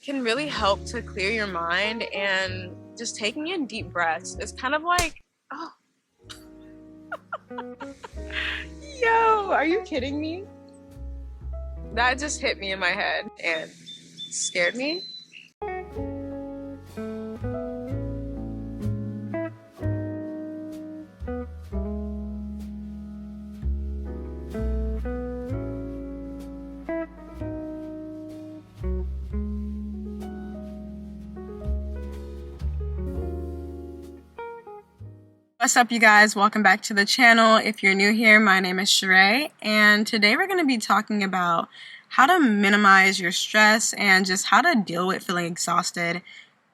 can really help to clear your mind, and just taking in deep breaths is kind of like, oh, yo, are you kidding me? That just hit me in my head and scared me. What's up, you guys? Welcome back to the channel. If you're new here, my name is Sheree, and today we're going to be talking about how to minimize your stress and just how to deal with feeling exhausted,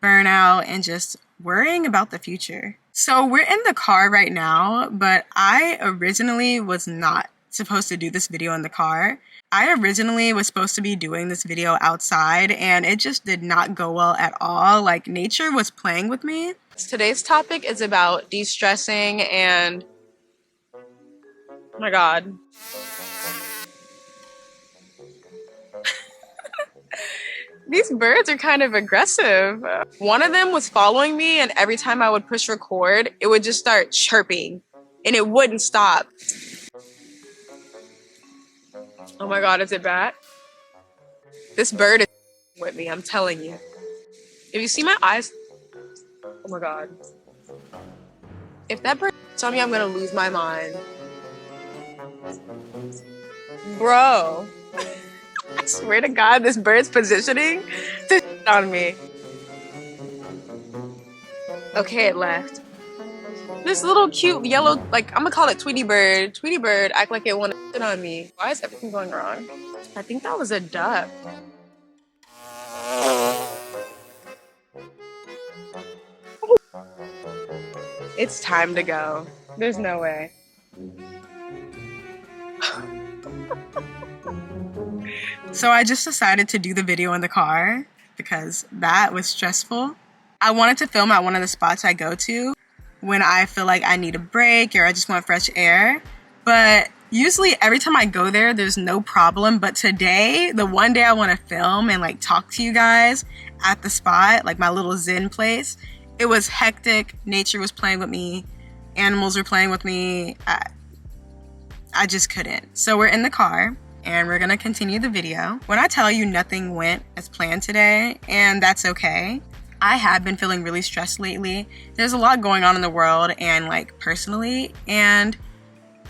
burnout, and just worrying about the future. So we're in the car right now, but I originally was not supposed to do this video in the car. I originally was supposed to be doing this video outside, and it just did not go well at all. Like, nature was playing with me. Today's topic is about de-stressing and, oh my god. These birds are kind of aggressive. One of them was following me, and every time I would push record, it would just start chirping and it wouldn't stop. Oh my god, is it back? This bird is with me, I'm telling you. If you see my eyes, oh my god. If that bird on me, I'm gonna lose my mind. Bro. I swear to god, this bird's positioning to on me. Okay, it left. This little cute yellow, like, I'm gonna call it Tweety Bird. Tweety Bird act like it wanted to sit on me. Why is everything going wrong? I think that was a duck. It's time to go. There's no way. So I just decided to do the video in the car because that was stressful. I wanted to film at one of the spots I go to when I feel like I need a break or I just want fresh air. But usually every time I go there, there's no problem. But today, the one day I want to film and like talk to you guys at the spot, like my little zen place, it was hectic. Nature was playing with me. Animals were playing with me. I just couldn't. So we're in the car and we're gonna continue the video. When I tell you nothing went as planned today, and that's okay. I have been feeling really stressed lately. There's a lot going on in the world and like personally, and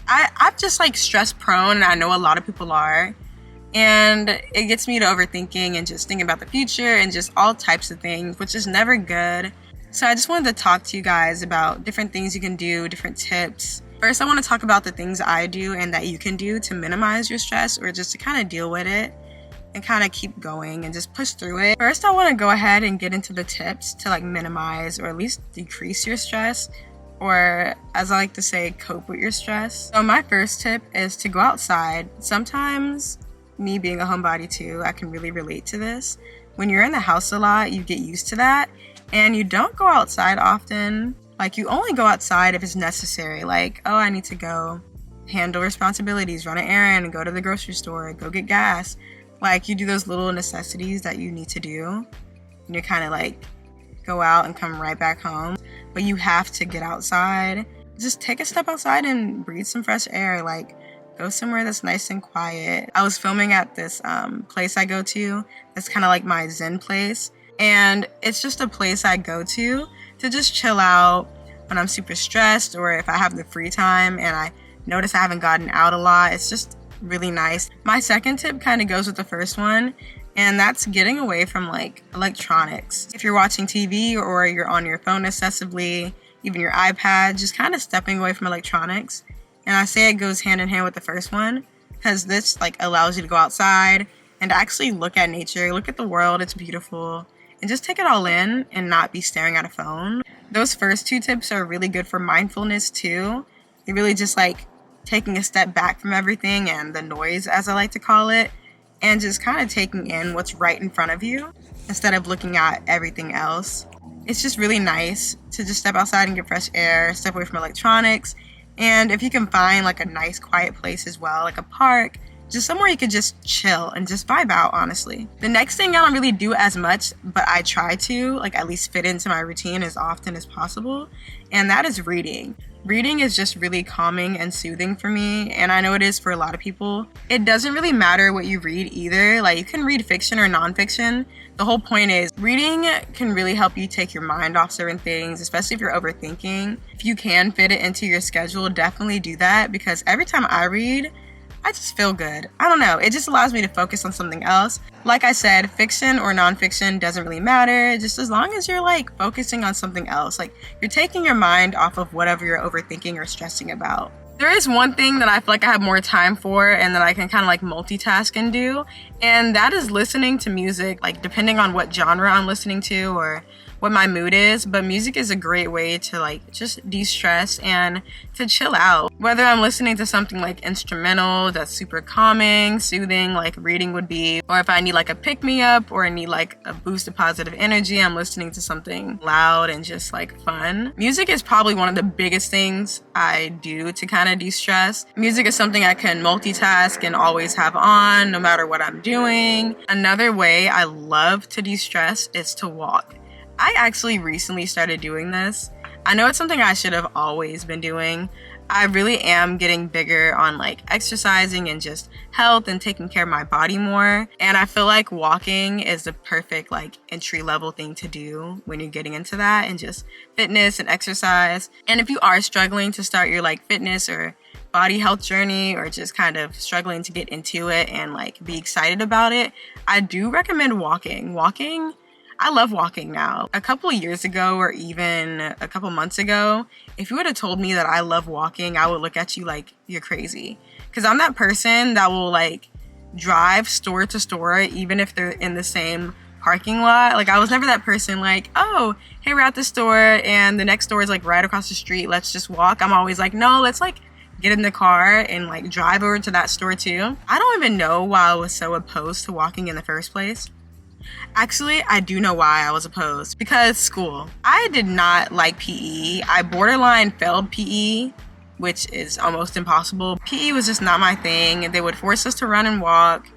I'm just like stress prone, and I know a lot of people are. And it gets me to overthinking and just thinking about the future and just all types of things, which is never good. So I just wanted to talk to you guys about different things you can do, different tips. First, I want to talk about the things I do and that you can do to minimize your stress or just to kind of deal with it and kind of keep going and just push through it. First, I want to go ahead and get into the tips to like minimize or at least decrease your stress, or as I like to say, cope with your stress. So my first tip is to go outside. Sometimes, me being a homebody too, I can really relate to this. When you're in the house a lot, you get used to that and you don't go outside often. Like, you only go outside if it's necessary. Like, oh, I need to go handle responsibilities, run an errand, go to the grocery store, go get gas. Like, you do those little necessities that you need to do, and you kind of like go out and come right back home. But you have to get outside. Just take a step outside and breathe some fresh air. Like, go somewhere that's nice and quiet. I was filming at this place I go to. That's kind of like my zen place. And it's just a place I go to just chill out when I'm super stressed, or if I have the free time and I notice I haven't gotten out a lot. It's just really nice. My second tip kind of goes with the first one, and that's getting away from like electronics. If you're watching TV or you're on your phone excessively, even your iPad, just kind of stepping away from electronics. And I say it goes hand in hand with the first one because this like allows you to go outside and actually look at nature, look at the world. It's beautiful. And just take it all in and not be staring at a phone. Those first two tips are really good for mindfulness too. You're really just like taking a step back from everything and the noise, as I like to call it, and just kind of taking in what's right in front of you instead of looking at everything else. It's just really nice to just step outside and get fresh air, step away from electronics. And if you can find like a nice quiet place as well, like a park, just somewhere you could just chill and just vibe out, honestly. The next thing I don't really do as much, but I try to, like, at least fit into my routine as often as possible, and that is reading. Reading is just really calming and soothing for me, and I know it is for a lot of people. It doesn't really matter what you read either. Like, you can read fiction or nonfiction. The whole point is reading can really help you take your mind off certain things, especially if you're overthinking. If you can fit it into your schedule, definitely do that, because every time I read, I just feel good. I don't know. It just allows me to focus on something else. Like I said, fiction or nonfiction doesn't really matter, just as long as you're like focusing on something else. Like, you're taking your mind off of whatever you're overthinking or stressing about. There is one thing that I feel like I have more time for and that I can kind of like multitask and do, and that is listening to music, like depending on what genre I'm listening to or what my mood is. But music is a great way to like just de-stress and to chill out. Whether I'm listening to something like instrumental that's super calming, soothing, like reading would be, or if I need like a pick-me-up or I need like a boost of positive energy, I'm listening to something loud and just like fun. Music is probably one of the biggest things I do to kind of de-stress. Music is something I can multitask and always have on no matter what I'm doing. Another way I love to de-stress is to walk. I actually recently started doing this. I know it's something I should have always been doing. I really am getting bigger on like exercising and just health and taking care of my body more. And I feel like walking is the perfect like entry level thing to do when you're getting into that and just fitness and exercise. And if you are struggling to start your like fitness or body health journey, or just kind of struggling to get into it and like be excited about it, I do recommend walking. I love walking now. A couple of years ago or even a couple months ago, if you would have told me that I love walking, I would look at you like you're crazy. Because I'm that person that will like drive store to store even if they're in the same parking lot. Like, I was never that person like, oh, hey, we're at the store and the next store is like right across the street, let's just walk. I'm always like, no, let's like get in the car and like drive over to that store too. I don't even know why I was so opposed to walking in the first place. Actually, I do know why I was opposed. Because school. I did not like PE. I borderline failed PE, which is almost impossible. PE was just not my thing. They would force us to run and walk.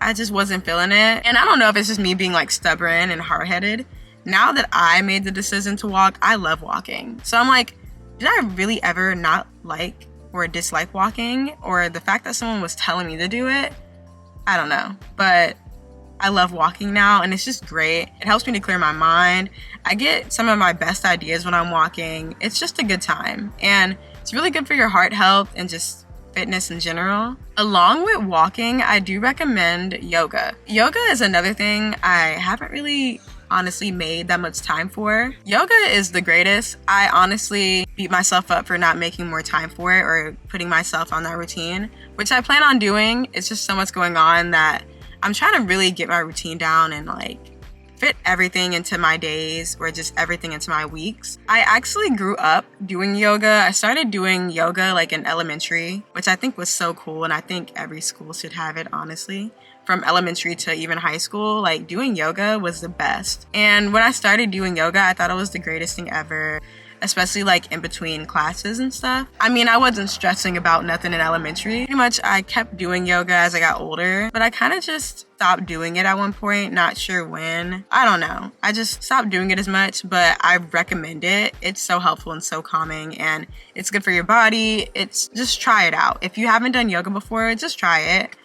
I just wasn't feeling it. And I don't know if it's just me being like stubborn and hard-headed. Now that I made the decision to walk, I love walking. So I'm like, did I really ever not like or dislike walking? Or the fact that someone was telling me to do it? I don't know. But I love walking now, and it's just great. It helps me to clear my mind. I get some of my best ideas when I'm walking. It's just a good time, and it's really good for your heart health and just fitness in general. Along with walking, I do recommend yoga. Yoga is another thing I haven't really honestly made that much time for. Yoga is the greatest. I honestly beat myself up for not making more time for it or putting myself on that routine, which I plan on doing. It's just so much going on that I'm trying to really get my routine down and like fit everything into my days or just everything into my weeks. I actually grew up doing yoga. I started doing yoga like in elementary, which I think was so cool, and I think every school should have it, honestly. From elementary to even high school, like doing yoga was the best. And when I started doing yoga, I thought it was the greatest thing ever, especially like in between classes and stuff. I mean, I wasn't stressing about nothing in elementary. Pretty much I kept doing yoga as I got older, but I kind of just stopped doing it at one point, not sure when. I don't know. I just stopped doing it as much, but I recommend it. It's so helpful and so calming, and it's good for your body. It's just try it out. If you haven't done yoga before, just try it.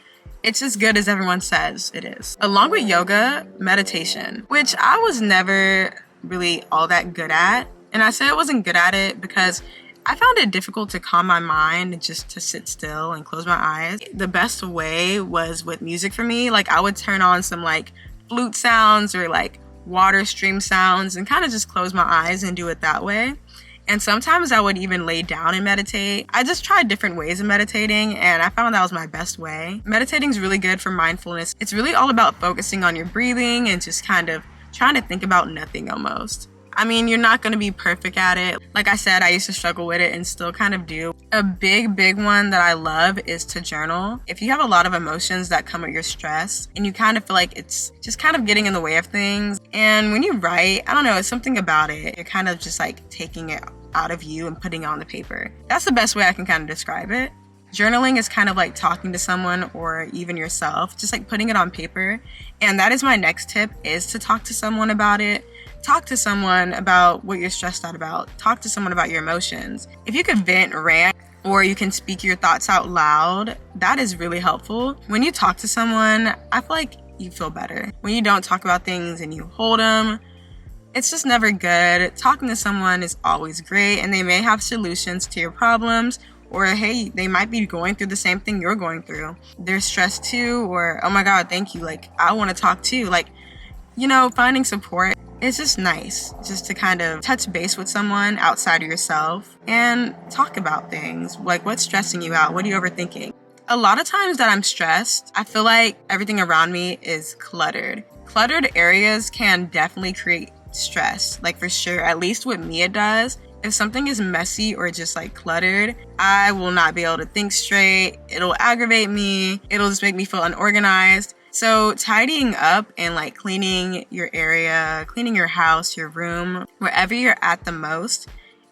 It's as good as everyone says it is. Along with yoga, meditation, which I was never really all that good at. And I say I wasn't good at it because I found it difficult to calm my mind and just to sit still and close my eyes. The best way was with music for me. Like, I would turn on some like flute sounds or like water stream sounds and kind of just close my eyes and do it that way. And sometimes I would even lay down and meditate. I just tried different ways of meditating, and I found that was my best way. Meditating is really good for mindfulness. It's really all about focusing on your breathing and just kind of trying to think about nothing almost. I mean, you're not going to be perfect at it. Like I said, I used to struggle with it and still kind of do. A big one that I love is to journal. If you have a lot of emotions that come with your stress and you kind of feel like it's just kind of getting in the way of things, and when you write, I don't know, it's something about it. You're kind of just like taking it out of you and putting it on the paper. That's the best way I can kind of describe it. Journaling is kind of like talking to someone or even yourself, just like putting it on paper. And that is my next tip, is to talk to someone about it. Talk to someone about what you're stressed out about. Talk to someone about your emotions. If you could vent, rant, or you can speak your thoughts out loud, that is really helpful. When you talk to someone, I feel like you feel better. When you don't talk about things and you hold them, it's just never good. Talking to someone is always great, and they may have solutions to your problems, or hey, they might be going through the same thing you're going through. They're stressed too, or oh my God, thank you. Like, I want to talk too. Like, finding support. It's just nice just to kind of touch base with someone outside of yourself and talk about things. Like, what's stressing you out? What are you overthinking? A lot of times that I'm stressed, I feel like everything around me is cluttered. Cluttered areas can definitely create stress, like for sure. At least with me it does. If something is messy or just like cluttered, I will not be able to think straight. It'll aggravate me. It'll just make me feel unorganized. So tidying up and like cleaning your area, cleaning your house, your room, wherever you're at the most,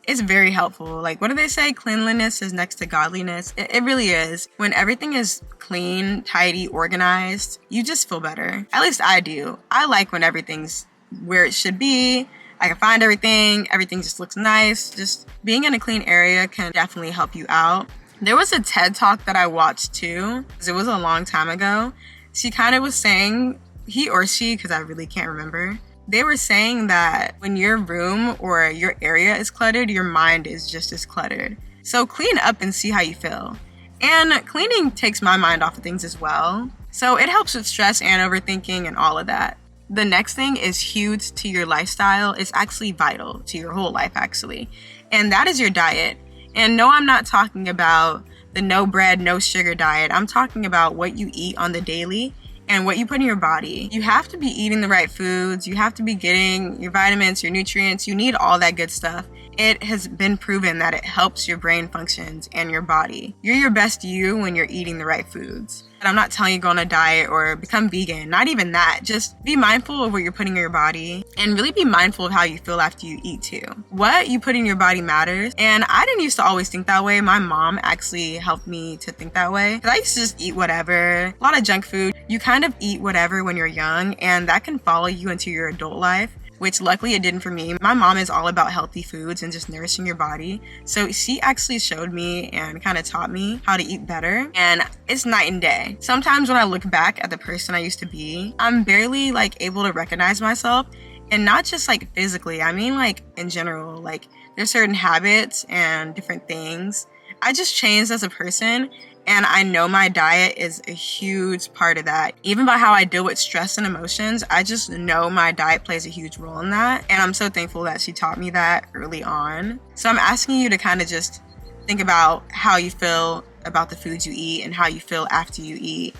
is very helpful. Like, what do they say? Cleanliness is next to godliness. It really is. When everything is clean, tidy, organized, you just feel better. At least I do. I like when everything's where it should be. I can find everything just looks nice. Just being in a clean area can definitely help you out. There was a TED Talk that I watched too, because it was a long time ago. She kind of was saying, he or she, because I really can't remember, they were saying that when your room or your area is cluttered, your mind is just as cluttered. So clean up and see how you feel. And cleaning takes my mind off of things as well. So it helps with stress and overthinking and all of that. The next thing is huge to your lifestyle. It's actually vital to your whole life, actually. And that is your diet. And no, I'm not talking about the no bread, no sugar diet. I'm talking about what you eat on the daily and what you put in your body. You have to be eating the right foods. You have to be getting your vitamins, your nutrients. You need all that good stuff. It has been proven that it helps your brain functions and your body. You're your best you when you're eating the right foods. And I'm not telling you go on a diet or become vegan. Not even that. Just be mindful of what you're putting in your body and really be mindful of how you feel after you eat too. What you put in your body matters. And I didn't used to always think that way. My mom actually helped me to think that way. Because I used to just eat whatever. A lot of junk food. You kind of eat whatever when you're young, and that can follow you into your adult life, which luckily it didn't for me. My mom is all about healthy foods and just nourishing your body. So she actually showed me and kind of taught me how to eat better. And it's night and day. Sometimes when I look back at the person I used to be, I'm barely like able to recognize myself. And not just like physically, I mean like in general. Like there's certain habits and different things. I just changed as a person. And I know my diet is a huge part of that. Even by how I deal with stress and emotions, I just know my diet plays a huge role in that. And I'm so thankful that she taught me that early on. So I'm asking you to kind of just think about how you feel about the foods you eat and how you feel after you eat.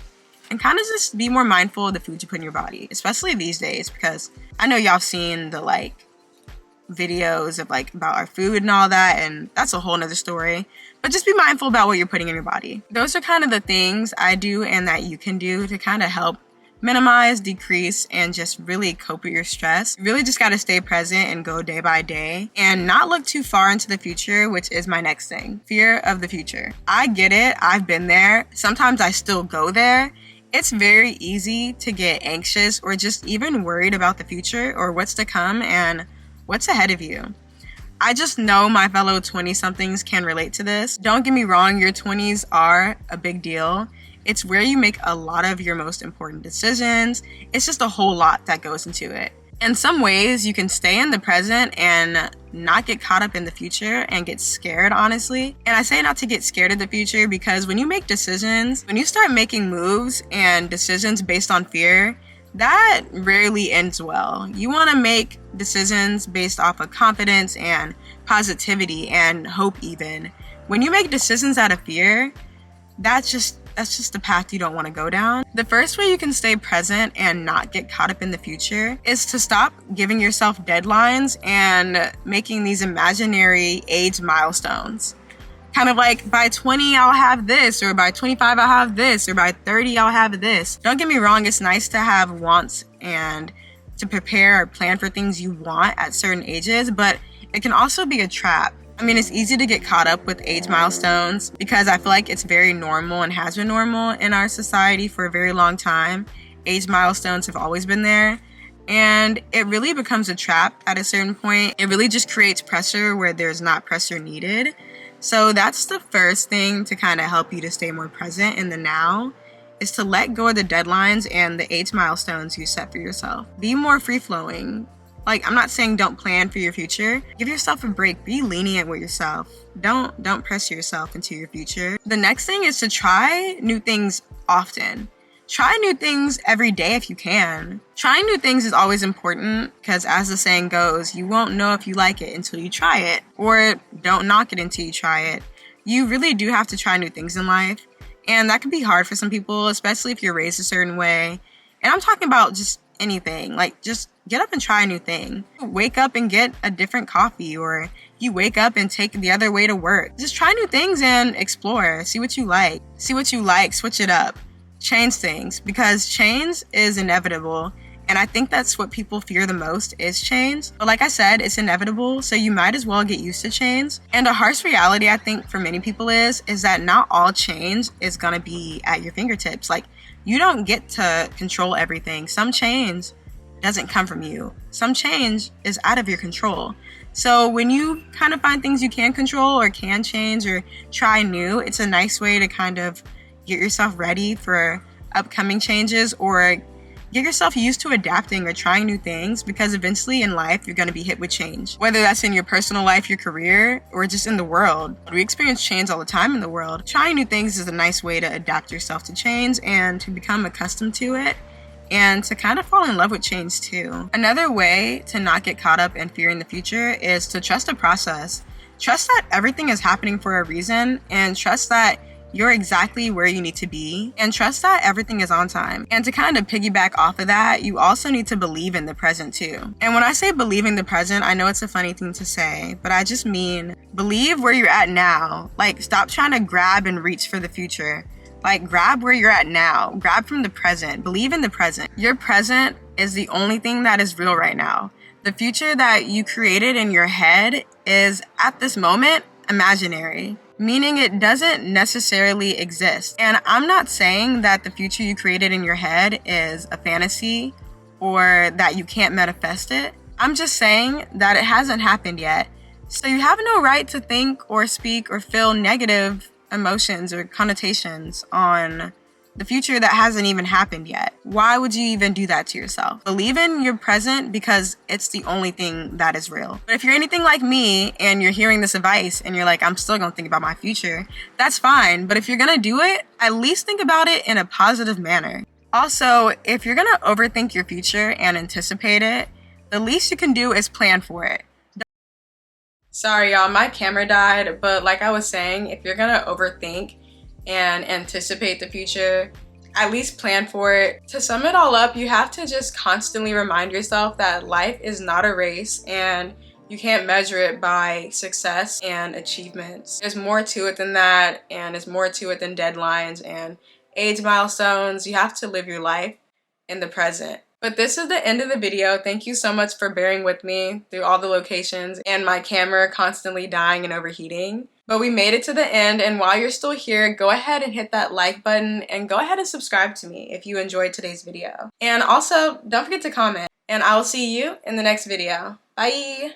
And kind of just be more mindful of the food you put in your body, especially these days, because I know y'all seen the like videos of like about our food and all that, and that's a whole nother story. But just be mindful about what you're putting in your body. Those are kind of the things I do and that you can do to kind of help minimize, decrease, and just really cope with your stress. You really just got to stay present and go day by day and not look too far into the future, which is my next thing. Fear of the future. I get it. I've been there. Sometimes I still go there. It's very easy to get anxious or just even worried about the future or what's to come and what's ahead of you. I just know my fellow 20-somethings can relate to this. Don't get me wrong, your 20s are a big deal. It's where you make a lot of your most important decisions. It's just a whole lot that goes into it. In some ways, you can stay in the present and not get caught up in the future and get scared, honestly. And I say not to get scared of the future because when you make decisions, when you start making moves and decisions based on fear, that rarely ends well. You want to make decisions based off of confidence and positivity and hope even. When you make decisions out of fear, that's just the path you don't want to go down. The first way you can stay present and not get caught up in the future is to stop giving yourself deadlines and making these imaginary age milestones. Kind of like by 20, I'll have this, or by 25, I'll have this, or by 30, I'll have this. Don't get me wrong, it's nice to have wants and to prepare or plan for things you want at certain ages, but it can also be a trap I mean, it's easy to get caught up with age milestones because I feel like it's very normal and has been normal in our society for a very long time. Age milestones have always been there. And it really becomes a trap at a certain point. It really just creates pressure where there's not pressure needed. So that's the first thing to kind of help you to stay more present in the now, is to let go of the deadlines and the age milestones you set for yourself. Be more free-flowing. Like, I'm not saying don't plan for your future. Give yourself a break. Be lenient with yourself. Don't press yourself into your future. The next thing is to try new things often. Try new things every day if you can. Trying new things is always important because, as the saying goes, you won't know if you like it until you try it, or don't knock it until you try it. You really do have to try new things in life, and that can be hard for some people, especially if you're raised a certain way. And I'm talking about just anything, like just get up and try a new thing. Wake up and get a different coffee, or you wake up and take the other way to work. Just try new things and explore. See what you like. Switch it up. Change things, because change is inevitable, and I think that's what people fear the most is change. But like I said, it's inevitable, so you might as well get used to change. And a harsh reality I think for many people is that not all change is gonna be at your fingertips. Like, you don't get to control everything. Some change doesn't come from you. Some change is out of your control. So when you kind of find things you can control or can change or try new, it's a nice way to kind of get yourself ready for upcoming changes, or get yourself used to adapting or trying new things, because eventually in life you're going to be hit with change. Whether that's in your personal life, your career, or just in the world. We experience change all the time in the world. Trying new things is a nice way to adapt yourself to change and to become accustomed to it, and to kind of fall in love with change too. Another way to not get caught up in fearing the future is to trust the process. Trust that everything is happening for a reason, and trust that you're exactly where you need to be, and trust that everything is on time. And to kind of piggyback off of that, you also need to believe in the present too. And when I say believe in the present, I know it's a funny thing to say, but I just mean believe where you're at now. Like, stop trying to grab and reach for the future. Like, grab where you're at now. Grab from the present. Believe in the present. Your present is the only thing that is real right now. The future that you created in your head is, at this moment, imaginary, meaning it doesn't necessarily exist. And I'm not saying that the future you created in your head is a fantasy or that you can't manifest it. I'm just saying that it hasn't happened yet. So you have no right to think or speak or feel negative emotions or connotations on the future that hasn't even happened yet. Why would you even do that to yourself? Believe in your present, because it's the only thing that is real. But if you're anything like me and you're hearing this advice and you're like, I'm still gonna think about my future, that's fine. But if you're gonna do it, at least think about it in a positive manner. Also, if you're gonna overthink your future and anticipate it, the least you can do is plan for it. Sorry y'all, my camera died, but like I was saying, if you're gonna overthink and anticipate the future, at least plan for it. To sum it all up, you have to just constantly remind yourself that life is not a race, and you can't measure it by success and achievements. There's more to it than that, and there's more to it than deadlines and age milestones. You have to live your life in the present. But this is the end of the video. Thank you so much for bearing with me through all the locations and my camera constantly dying and overheating. But we made it to the end, and while you're still here, go ahead and hit that like button and go ahead and subscribe to me if you enjoyed today's video. And also, don't forget to comment, and I will see you in the next video. Bye!